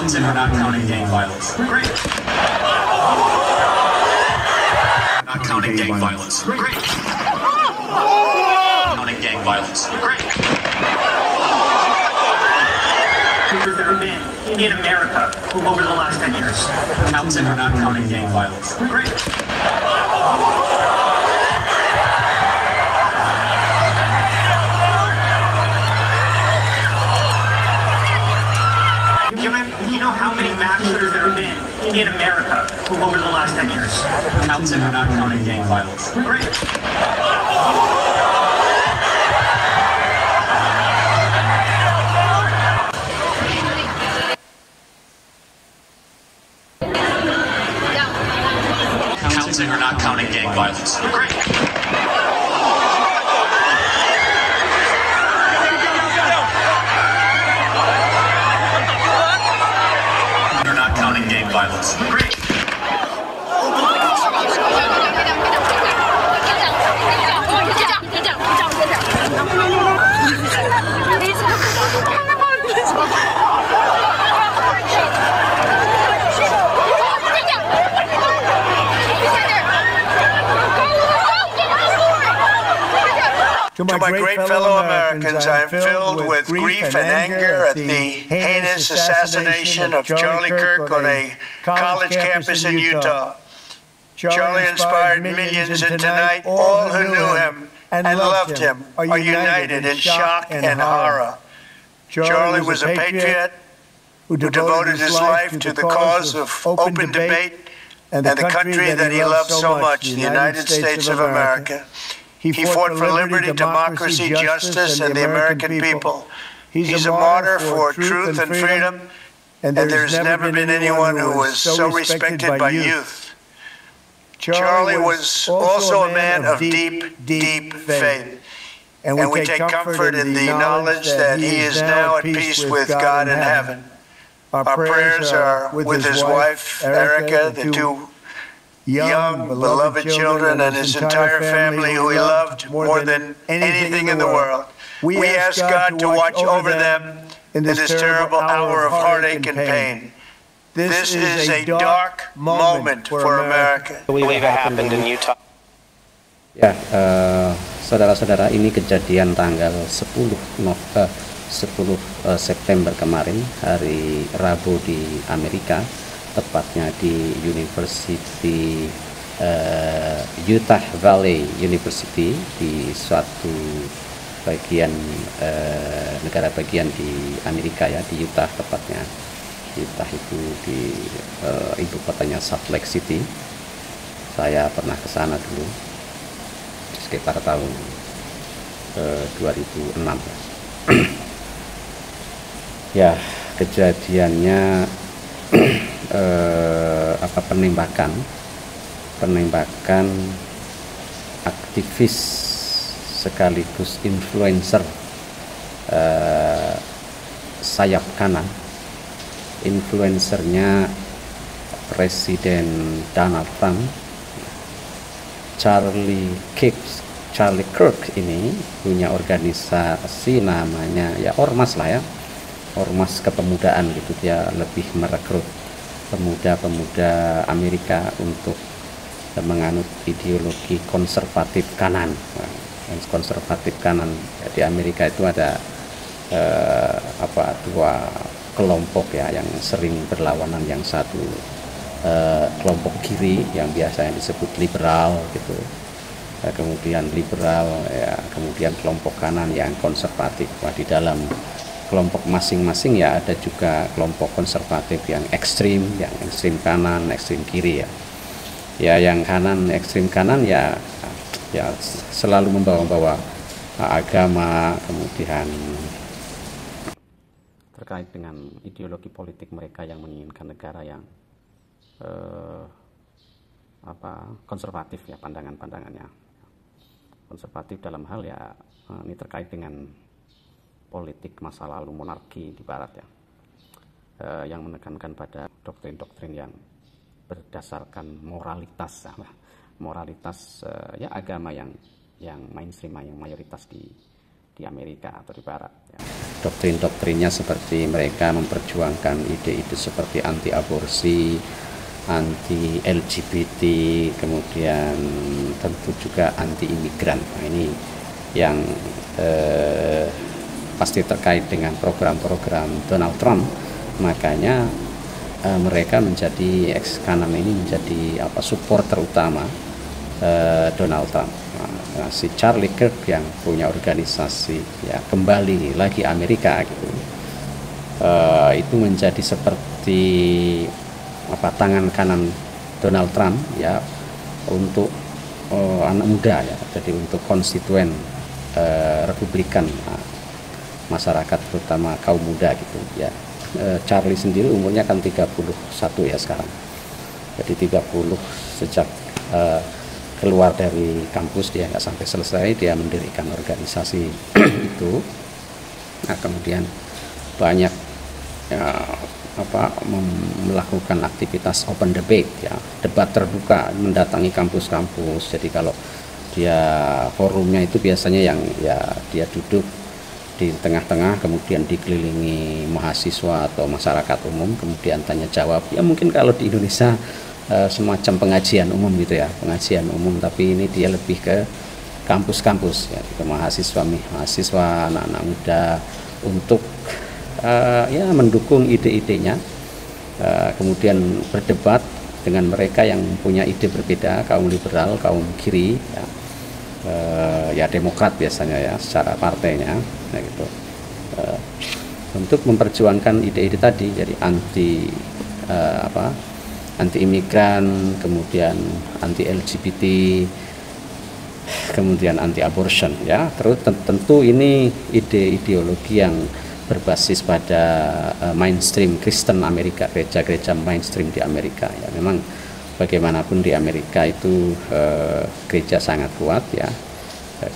Townsend are not counting gang violence. Great. Not counting gang violence. Great. Counting gang violence. Great. That have been in America over the last 10 years. Townsend are not counting gang violence. Great. You know how many massacres there have been in America over the last 10 years? Townsend are not counting gang violence. Great. Townsend are not counting gang violence. Great. Violence. Great. To my great fellow Americans, I am filled with grief and anger at the heinous assassination of Charlie Kirk on a college campus in Utah. Charlie inspired millions, and tonight all who knew him and loved him are united in shock and horror. Charlie was a patriot who devoted his life to the cause of open debate and the country that he loved so much, the United States of America. He fought for liberty, democracy, justice, and the American people. He's a martyr for truth and freedom, and there's never been anyone who was so respected by youth. Charlie was also a man of deep, deep faith, and we take comfort in the knowledge that he is now at peace with God in heaven. Our prayers are with his wife, Erica, the two young, beloved children, and his entire family who he loved more than anything in the world. We ask God to watch over them in this terrible hour of heartache and pain. This is a dark moment for America. We believe it happened in Utah. Ya, saudara-saudara, ini kejadian tanggal 10 September kemarin, hari Rabu di Amerika, tepatnya di University Utah Valley University, di suatu bagian negara bagian di Amerika, ya, di Utah tepatnya. Utah itu di ibu kotanya Salt Lake City. Saya pernah ke sana dulu sekitar tahun 2006. Ya, kejadiannya penembakan aktivis sekaligus influencer sayap kanan. Influencernya Presiden Donald Trump, Charlie Kirk ini punya organisasi namanya, ya, ormas lah, ya, ormas kepemudaan gitu. Dia lebih merekrut pemuda-pemuda Amerika untuk menganut ideologi konservatif kanan. Konservatif kanan di Amerika itu ada dua kelompok, ya, yang sering berlawanan. Yang satu kelompok kiri yang biasanya disebut liberal gitu, kemudian liberal, ya, kemudian kelompok kanan yang konservatif. Wah, di dalam kelompok masing-masing, ya, ada juga kelompok konservatif yang ekstrim kanan, ekstrim kiri, ya. Ya, yang kanan, ekstrim kanan, ya selalu membawa agama, kemudian terkait dengan ideologi politik mereka yang menginginkan negara yang konservatif, ya, pandangannya konservatif dalam hal, ya, ini terkait dengan politik masa lalu monarki di barat, ya, yang menekankan pada doktrin-doktrin yang berdasarkan moralitas, ya, agama yang mainstream, yang mayoritas di di Amerika atau di Barat. Ya. Doktrin-doktrinnya seperti mereka memperjuangkan ide-ide seperti anti aborsi, anti LGBT, kemudian tentu juga anti imigran. Nah, ini yang pasti terkait dengan program-program Donald Trump, makanya mereka menjadi ex-kanan ini menjadi supporter utama Donald Trump. Nah, si Charlie Kirk yang punya organisasi ya kembali lagi Amerika gitu, itu menjadi seperti tangan kanan Donald Trump ya untuk anak muda ya, jadi untuk konstituen Republikan masyarakat terutama kaum muda gitu ya. Charlie sendiri umurnya kan 31 ya sekarang, jadi 30 sejak keluar dari kampus dia nggak sampai selesai dia mendirikan organisasi itu. Nah, kemudian banyak melakukan aktivitas open debate ya, debat terbuka, mendatangi kampus-kampus. Jadi kalau dia forumnya itu biasanya yang ya dia duduk di tengah-tengah, kemudian dikelilingi mahasiswa atau masyarakat umum, kemudian tanya jawab. Ya mungkin kalau di Indonesia semacam pengajian umum gitu ya, pengajian umum, tapi ini dia lebih ke kampus-kampus ya, ke mahasiswa, anak-anak muda untuk ya mendukung ide-idenya, kemudian berdebat dengan mereka yang punya ide berbeda, kaum liberal, kaum kiri ya, ya Demokrat biasanya ya secara partainya ya gitu, untuk memperjuangkan ide-ide tadi, jadi anti imigran, kemudian anti LGBT, kemudian anti abortion ya. Terus tentu ini ideologi yang berbasis pada mainstream Kristen Amerika, gereja-gereja mainstream di Amerika ya. Memang bagaimanapun di Amerika itu gereja sangat kuat ya,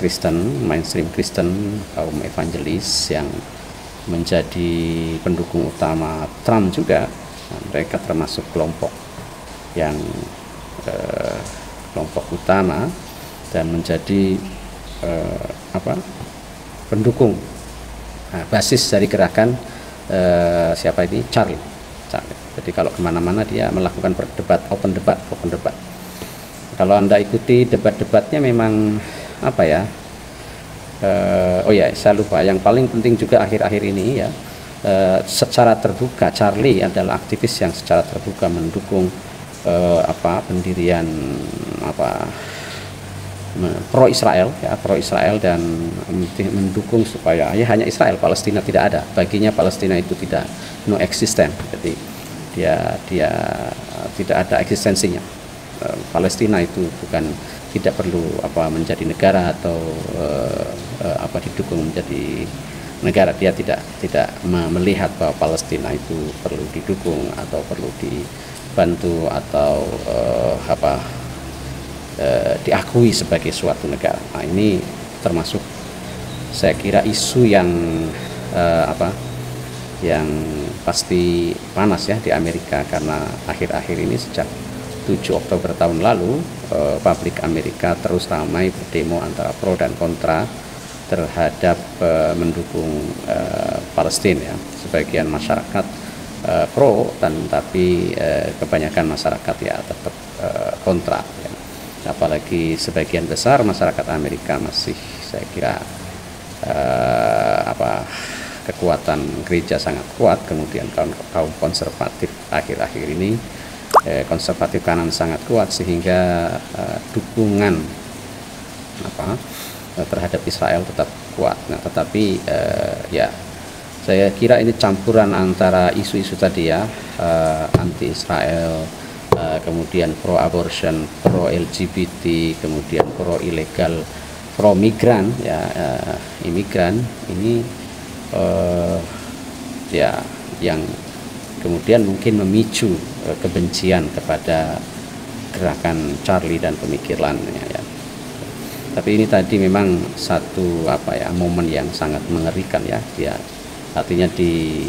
Kristen, mainstream Kristen, kaum evangelis yang menjadi pendukung utama Trump juga. Nah, mereka termasuk kelompok yang kelompok utama dan menjadi pendukung basis dari gerakan siapa ini Charlie. Jadi kalau kemana-mana dia melakukan open debat. Kalau Anda ikuti debat-debatnya memang saya lupa, yang paling penting juga akhir-akhir ini ya, secara terbuka Charlie adalah aktivis yang secara terbuka mendukung pendirian pro Israel dan mendukung supaya ya hanya Israel, Palestina tidak ada, baginya Palestina itu tidak no existent, jadi dia tidak ada eksistensinya. Palestina itu tidak perlu menjadi negara atau didukung menjadi negara. Dia tidak melihat bahwa Palestina itu perlu didukung atau perlu dibantu atau diakui sebagai suatu negara. Nah, ini termasuk saya kira isu yang yang pasti panas ya di Amerika, karena akhir-akhir ini sejak 7 Oktober tahun lalu publik Amerika terus ramai berdemo antara pro dan kontra terhadap mendukung Palestina ya. Sebagian masyarakat pro, tapi kebanyakan masyarakat ya tetap kontra ya. Apalagi sebagian besar masyarakat Amerika masih saya kira kekuatan gereja sangat kuat, kemudian kaum konservatif akhir-akhir ini konservatif kanan sangat kuat, sehingga dukungan terhadap Israel tetap kuat. Nah, tetapi ya saya kira ini campuran antara isu-isu tadi ya, anti Israel, kemudian pro abortion, pro LGBT, kemudian pro ilegal, pro migran ya, imigran ini ya yang kemudian mungkin memicu kebencian kepada gerakan Charlie dan pemikirannya ya. Tapi ini tadi memang satu momen yang sangat mengerikan ya. Dia artinya di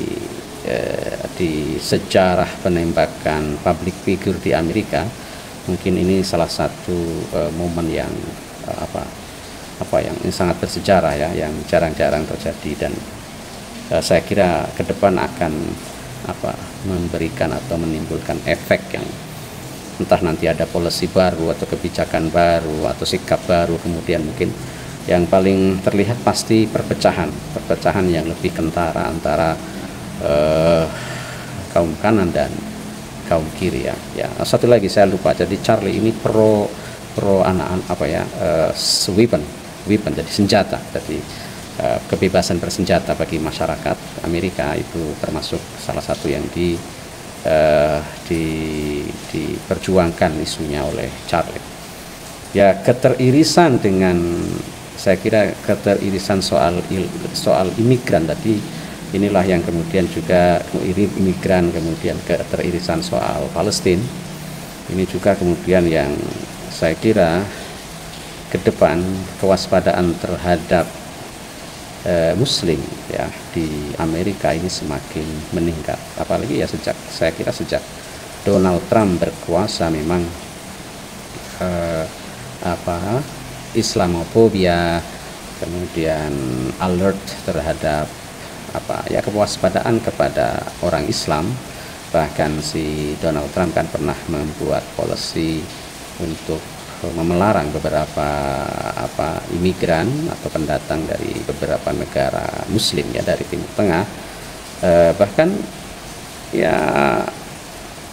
sejarah penembakan public figure di Amerika, mungkin ini salah satu momen yang yang sangat bersejarah ya, yang jarang-jarang terjadi, dan saya kira ke depan akan memberikan atau menimbulkan efek yang entah nanti ada polisi baru atau kebijakan baru atau sikap baru, kemudian mungkin yang paling terlihat pasti perpecahan yang lebih kentara antara kaum kanan dan kaum kiri ya. Satu lagi saya lupa, jadi Charlie ini pro anak-anak weapon, jadi senjata, jadi kebebasan bersenjata bagi masyarakat Amerika itu termasuk salah satu yang diperjuangkan isunya oleh Charlie. Ya, keteririsan dengan, saya kira keteririsan soal imigran tadi, inilah yang kemudian juga imigran, kemudian keteririsan soal Palestina, ini juga kemudian yang saya kira ke depan kewaspadaan terhadap Muslim ya di Amerika ini semakin meningkat, apalagi ya saya kira sejak Donald Trump berkuasa memang Islamofobia, kemudian alert terhadap kewaspadaan kepada orang Islam. Bahkan si Donald Trump kan pernah membuat policy untuk melarang beberapa imigran atau pendatang dari beberapa negara Muslim ya, dari Timur Tengah. Bahkan ya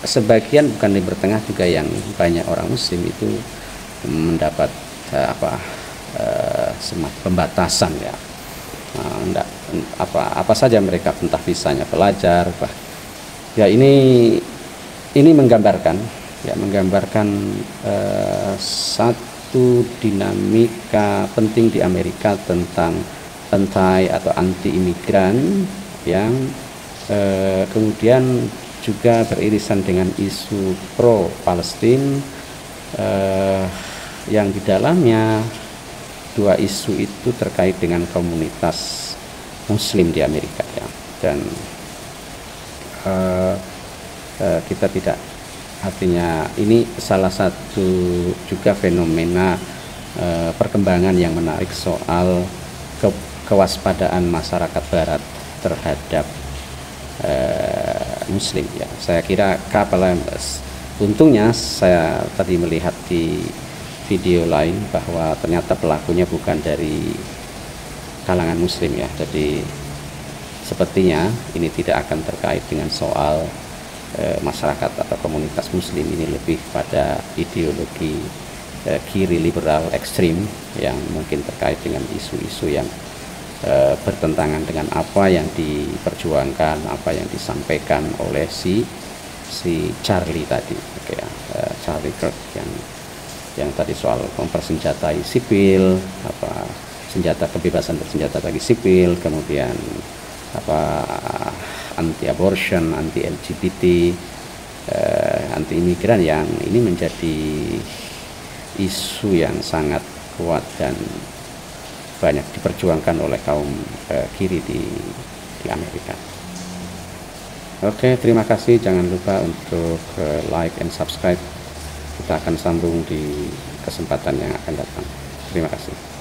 sebagian bukan Timur Tengah juga, yang banyak orang Muslim itu mendapat semacam pembatasan ya. Apa saja mereka, entah visanya pelajar, ya ini menggambarkan satu dinamika penting di Amerika tentang anti imigran yang kemudian juga beririsan dengan isu pro Palestina, yang di dalamnya dua isu itu terkait dengan komunitas Muslim di Amerika ya. Dan kita tidak, artinya ini salah satu juga fenomena perkembangan yang menarik soal kewaspadaan masyarakat Barat terhadap Muslim ya. Saya kira untungnya saya tadi melihat di video lain bahwa ternyata pelakunya bukan dari kalangan Muslim ya. Jadi sepertinya ini tidak akan terkait dengan soal masyarakat atau komunitas Muslim, ini lebih pada ideologi kiri liberal ekstrim yang mungkin terkait dengan isu-isu yang bertentangan dengan apa yang diperjuangkan, apa yang disampaikan oleh si Charlie tadi, Charlie Kirk yang tadi soal mempersenjatai sipil, kebebasan bersenjata bagi sipil, kemudian anti abortion, anti LGBT, anti imigran, yang ini menjadi isu yang sangat kuat dan banyak diperjuangkan oleh kaum kiri di Amerika. Oke, terima kasih. Jangan lupa untuk like and subscribe. Kita akan sambung di kesempatan yang akan datang. Terima kasih.